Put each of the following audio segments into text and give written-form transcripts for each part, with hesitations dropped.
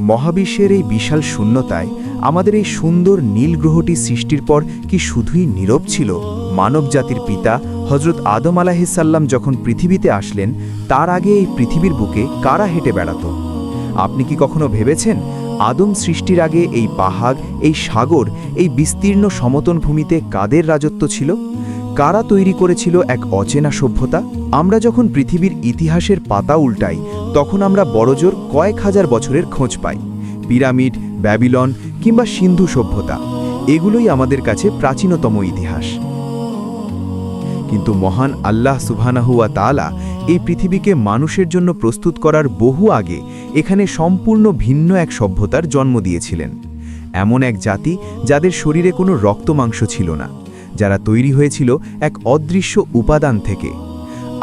মহাবিশ্বের এই বিশাল শূন্যতায় আমাদের এই সুন্দর নীল গ্রহটি সৃষ্টির পর কি শুধুই নীরব ছিল? মানবজাতির পিতা হজরত আদম আলাইহিসসাল্লাম যখন পৃথিবীতে আসলেন, তার আগে এই পৃথিবীর বুকে কারা হেঁটে বেড়াত? আপনি কি কখনো ভেবেছেন আদম সৃষ্টির আগে এই পাহাড়, এই সাগর, এই বিস্তীর্ণ সমতল ভূমিতে কাদের রাজত্ব ছিল? কারা তৈরি করেছিল এক অচেনা সভ্যতা? আমরা যখন পৃথিবীর ইতিহাসের পাতা উল্টাই, তখন আমরা বড়জোর কয়েক হাজার বছরের খোঁজ পাই। পিরামিড, ব্যাবিলন কিংবা সিন্ধু সভ্যতা, এগুলোই আমাদের কাছে প্রাচীনতম ইতিহাস। কিন্তু মহান আল্লাহ সুবহানাহু ওয়া তাআলা এই পৃথিবীকে মানুষের জন্য প্রস্তুত করার বহু আগে এখানে সম্পূর্ণ ভিন্ন এক সভ্যতার জন্ম দিয়েছিলেন। এমন এক জাতি যাদের শরীরে কোনো রক্তমাংস ছিল না, যারা তৈরি হয়েছিল এক অদৃশ্য উপাদান থেকে।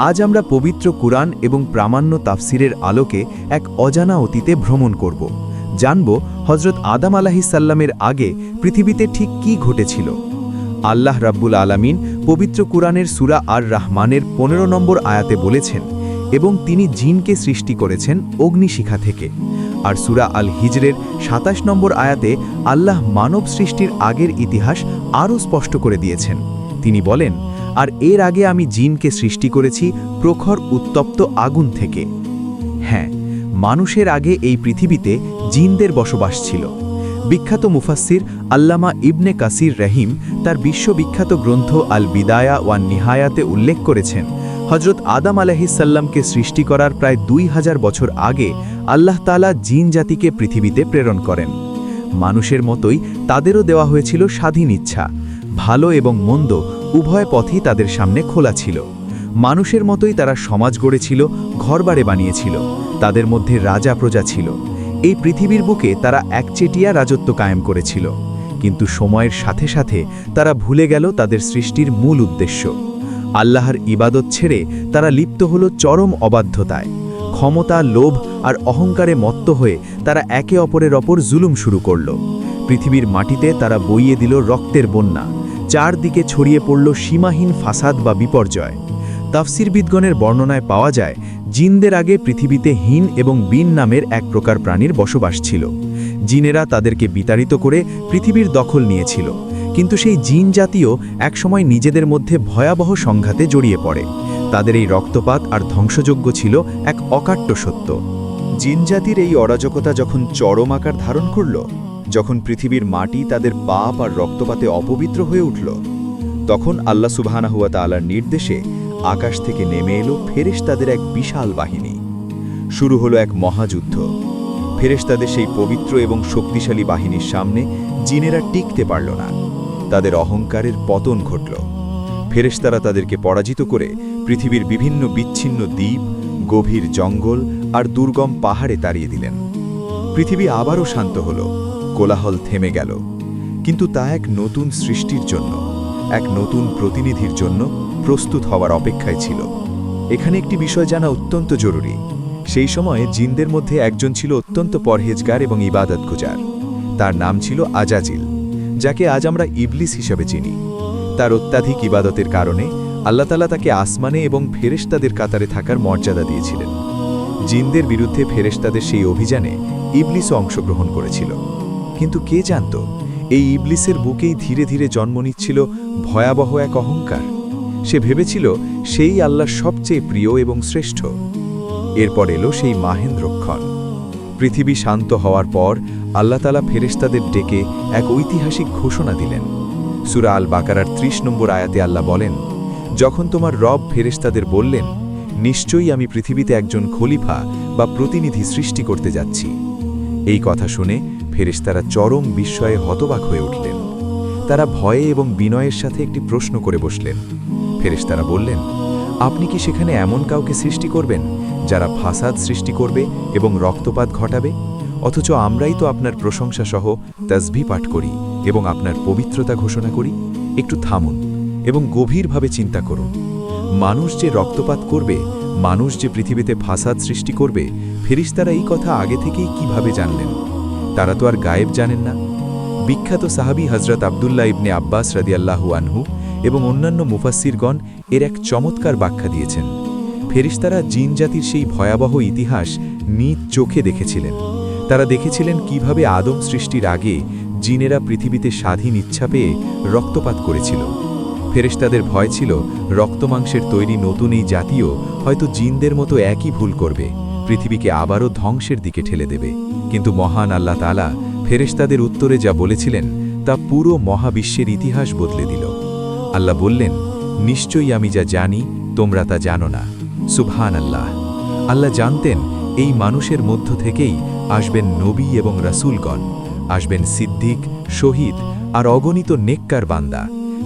আজ আমরা পবিত্র কুরআন এবং প্রামাণ্য তাফসিরের আলোকে এক অজানা অতীতে ভ্রমণ করব। জানব হজরত আদম আলাইহিসসাল্লামের আগে পৃথিবীতে ঠিক কি ঘটেছিল। আল্লাহ রাব্বুল আলামিন পবিত্র কুরআনের সূরা আর রহমানের 15 নম্বর আয়াতে বলেছেন, এবং তিনি জিনকে সৃষ্টি করেছেন অগ্নিশিখা থেকে। আর সূরা আল হিজরের 27 নম্বর আয়াতে আল্লাহ মানব সৃষ্টির আগের ইতিহাস আরও স্পষ্ট করে দিয়েছেন। তিনি বলেন, আর এর আগে আমি জিনকে সৃষ্টি করেছি প্রখর উত্তপ্ত আগুন থেকে। হ্যাঁ, মানুষের আগে এই পৃথিবীতে জিনদের বসবাস ছিল। বিখ্যাত মুফাসসির আল্লামা ইবনে কাসির রহিম তার বিশ্ববিখ্যাত গ্রন্থ আল বিদায়া ওয়ান নিহায়াতে উল্লেখ করেছেন, হজরত আদম আলাইহিসসাল্লামকে সৃষ্টি করার প্রায় 2000 বছর আগে আল্লাহ তাআলা জিন জাতিকে পৃথিবীতে প্রেরণ করেন। মানুষের মতোই তাদেরও দেওয়া হয়েছিল স্বাধীন ইচ্ছা। ভালো এবং মন্দ উভয় পথই তাদের সামনে খোলা ছিল। মানুষের মতোই তারা সমাজ গড়েছিল, ঘরবাড়ি বানিয়েছিল, তাদের মধ্যে রাজা প্রজা ছিল। এই পৃথিবীর বুকে তারা একচেটিয়া রাজত্ব কায়েম করেছিল। কিন্তু সময়ের সাথে সাথে তারা ভুলে গেল তাদের সৃষ্টির মূল উদ্দেশ্য। আল্লাহর ইবাদত ছেড়ে তারা লিপ্ত হল চরম অবাধ্যতায়। ক্ষমতা, লোভ আর অহংকারে মত্ত হয়ে তারা একে অপরের ওপর জুলুম শুরু করল। পৃথিবীর মাটিতে তারা বইয়ে দিল রক্তের বন্যা। চারদিকে ছড়িয়ে পড়ল সীমাহীন ফাসাদ বা বিপর্যয়। তাফসিরবিদগণের বর্ণনায় পাওয়া যায়, জিনদের আগে পৃথিবীতে হিন এবং বিন নামের এক প্রকার প্রাণীর বসবাস ছিল। জিনেরা তাদেরকে বিতাড়িত করে পৃথিবীর দখল নিয়েছিল। কিন্তু সেই জিন জাতীয় একসময় নিজেদের মধ্যে ভয়াবহ সংঘাতে জড়িয়ে পড়ে। তাদের এই রক্তপাত আর ধ্বংসযজ্ঞ ছিল এক অকাট্য সত্য। জিন জাতির এই অরাজকতা যখন চরম আকার ধারণ করল, যখন পৃথিবীর মাটি তাদের পাপ আর রক্তপাতে অপবিত্র হয়ে উঠল, তখন আল্লাহ সুবহানাহু ওয়া তাআলার নির্দেশে আকাশ থেকে নেমে এলো ফেরেশতাদের এক বিশাল বাহিনী। শুরু হলো এক মহাযুদ্ধ। ফেরেশতাদের সেই পবিত্র এবং শক্তিশালী বাহিনীর সামনে জিনেরা টিকতে পারল না। তাদের অহংকারের পতন ঘটল। ফেরেশতারা তাদেরকে পরাজিত করে পৃথিবীর বিভিন্ন বিচ্ছিন্ন দ্বীপ, গভীর জঙ্গল আর দুর্গম পাহাড়ে তাড়িয়ে দিলেন। পৃথিবী আবারও শান্ত হল, কোলাহল থেমে গেল। কিন্তু তা এক নতুন সৃষ্টির জন্য, এক নতুন প্রতিনিধির জন্য প্রস্তুত হওয়ার অপেক্ষায় ছিল। এখানে একটি বিষয় জানা অত্যন্ত জরুরি। সেই সময়ে জিনদের মধ্যে একজন ছিল অত্যন্ত পরহেজগার এবং ইবাদতগুজার। তার নাম ছিল আজাজিল, যাকে আজ আমরা ইবলিস হিসেবে চিনি। তার অত্যাধিক ইবাদতের কারণে আল্লাহ তাআলা তাকে আসমানে এবং ফেরেশতাদের কাতারে থাকার মর্যাদা দিয়েছিলেন। জিনদের বিরুদ্ধে ফেরেশতাদের সেই অভিযানে ইবলিসও অংশগ্রহণ করেছিল। কিন্তু কে জানত, এই ইবলিসের বুকেই ধীরে ধীরে জন্ম নিচ্ছিল ভয়াবহ এক অহংকার। সে ভেবেছিল সেই আল্লাহর সবচেয়ে প্রিয় এবং শ্রেষ্ঠ। এরপর এলো সেই মাহেন্দ্রক্ষণ। পৃথিবী শান্ত হওয়ার পর আল্লাহ তাআলা ফেরেশতাদের ডেকে এক ঐতিহাসিক ঘোষণা দিলেন। সূরা আল বাকারার 30 নম্বর আয়াতে আল্লাহ বলেন, যখন তোমার রব ফেরেশতাদের বললেন, নিশ্চয়ই আমি পৃথিবীতে একজন খলিফা বা প্রতিনিধি সৃষ্টি করতে যাচ্ছি। এই কথা শুনে ফেরেশতারা চরম বিস্ময়ে হতবাক হয়ে উঠলেন। তারা ভয়ে এবং বিনয়ের সাথে একটি প্রশ্ন করে বসলেন। ফেরেশতারা বললেন, আপনি কি সেখানে এমন কাউকে সৃষ্টি করবেন যারা ফাসাদ সৃষ্টি করবে এবং রক্তপাত ঘটাবে? অথচ আমরাই তো আপনার প্রশংসা সহ তাসবিহ পাঠ করি এবং আপনার পবিত্রতা ঘোষণা করি। একটু থামুন এবং গভীরভাবে চিন্তা করুন। মানুষ যে রক্তপাত করবে, মানুষ যে পৃথিবীতে ফাসাদ সৃষ্টি করবে, ফেরেশতারা এই কথা আগে থেকেই কিভাবে জানলেন? তারা তো আর গায়েব জানেন না। বিখ্যাত সাহাবী হযরত আব্দুল্লাহ ইবনে আব্বাস রাদিয়াল্লাহু আনহু এবং অন্যান্য মুফাসসিরগণ এর এক চমৎকার ব্যাখ্যা দিয়েছেন। ফেরেশতারা জিন জাতির সেই ভয়াবহ ইতিহাস নিজ চোখে দেখেছিলেন। তারা দেখেছিলেন কিভাবে আদম সৃষ্টির আগে জিনেরা পৃথিবীতে স্বাধীন ইচ্ছা পেয়ে রক্তপাত করেছিল। ফেরেশতাদের ভয় ছিল রক্তমাংসের তৈরি নতুন এই জাতীয় হয়তো জিনদের মতো একই ভুল করবে, পৃথিবীকে আবারও ধ্বংসের দিকে ঠেলে দেবে। কিন্তু মহান আল্লাহ তাআলা ফেরেশতাদের উত্তরে যা বলেছিলেন তা পুরো মহাবিশ্বের ইতিহাস বদলে দিল। আল্লাহ বললেন, নিশ্চয়ই আমি যা জানি তোমরা তা জানো না। সুবহান আল্লাহ। আল্লাহ জানতেন এই মানুষের মধ্য থেকেই আসবেন নবী এবং রাসূলগণ, আসবেন সিদ্দিক, শহীদ আর অগণিত নেককার বান্দা,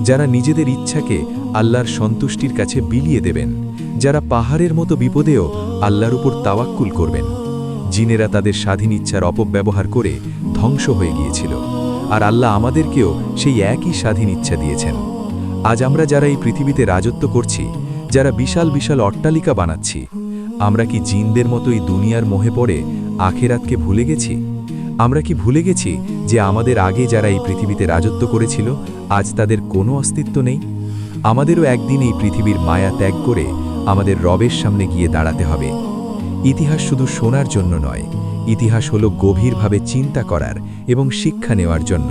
যারা নিজেদের ইচ্ছাকে আল্লাহর সন্তুষ্টির কাছে বিলিয়ে দেবেন, যারা পাহাড়ের মতো বিপদেও আল্লাহর উপর তাওয়াক্কুল করবেন। জিনেরা তাদের স্বাধীন ইচ্ছার অপব্যবহার করে ধ্বংস হয়ে গিয়েছিল, আর আল্লাহ আমাদেরকেও সেই একই স্বাধীন ইচ্ছা দিয়েছেন। আজ আমরা যারা এই পৃথিবীতে রাজত্ব করছি, যারা বিশাল বিশাল অট্টালিকা বানাচ্ছি, আমরা কি জিনদের মতো এই দুনিয়ার মোহে পড়ে আখেরাতকে ভুলে গেছি? আমরা কি ভুলে গেছি যে আমাদের আগে যারা এই পৃথিবীতে রাজত্ব করেছিল আজ তাদের কোনো অস্তিত্ব নেই? আমাদেরও একদিন এই পৃথিবীর মায়া ত্যাগ করে আমাদের রবের সামনে গিয়ে দাঁড়াতে হবে। ইতিহাস শুধু শোনার জন্য নয়, ইতিহাস হলো গভীরভাবে চিন্তা করার এবং শিক্ষা নেওয়ার জন্য।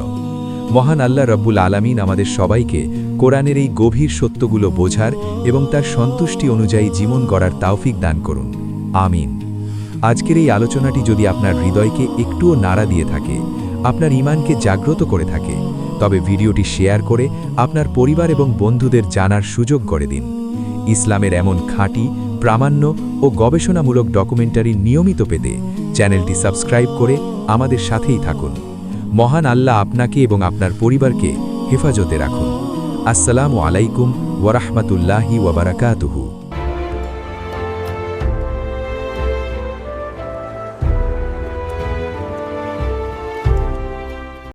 মহান আল্লাহ রব্বুল আলামিন আমাদের সবাইকে কোরআনের এই গভীর সত্যগুলো বোঝার এবং তার সন্তুষ্টি অনুযায়ী জীবন গড়ার তাওফিক দান করুন। আমিন। আজকের এই আলোচনাটি যদি আপনার হৃদয়কে একটুও নাড়া দিয়ে থাকে, আপনার ঈমানকে জাগ্রত করে থাকে, তবে ভিডিওটি শেয়ার করে আপনার পরিবার এবং বন্ধুদের জানার সুযোগ করে দিন। ইসলামের এমন খাঁটি, প্রামাণ্য ও গবেষণামূলক ডকুমেন্টারি নিয়মিত পেতে চ্যানেলটি সাবস্ক্রাইব করে আমাদের সাথেই থাকুন। মহান আল্লাহ আপনাকে এবং আপনার পরিবারকে হেফাজতে রাখুন। আসসালামু আলাইকুম ওয়া রাহমাতুল্লাহি ওয়া বারাকাতুহু।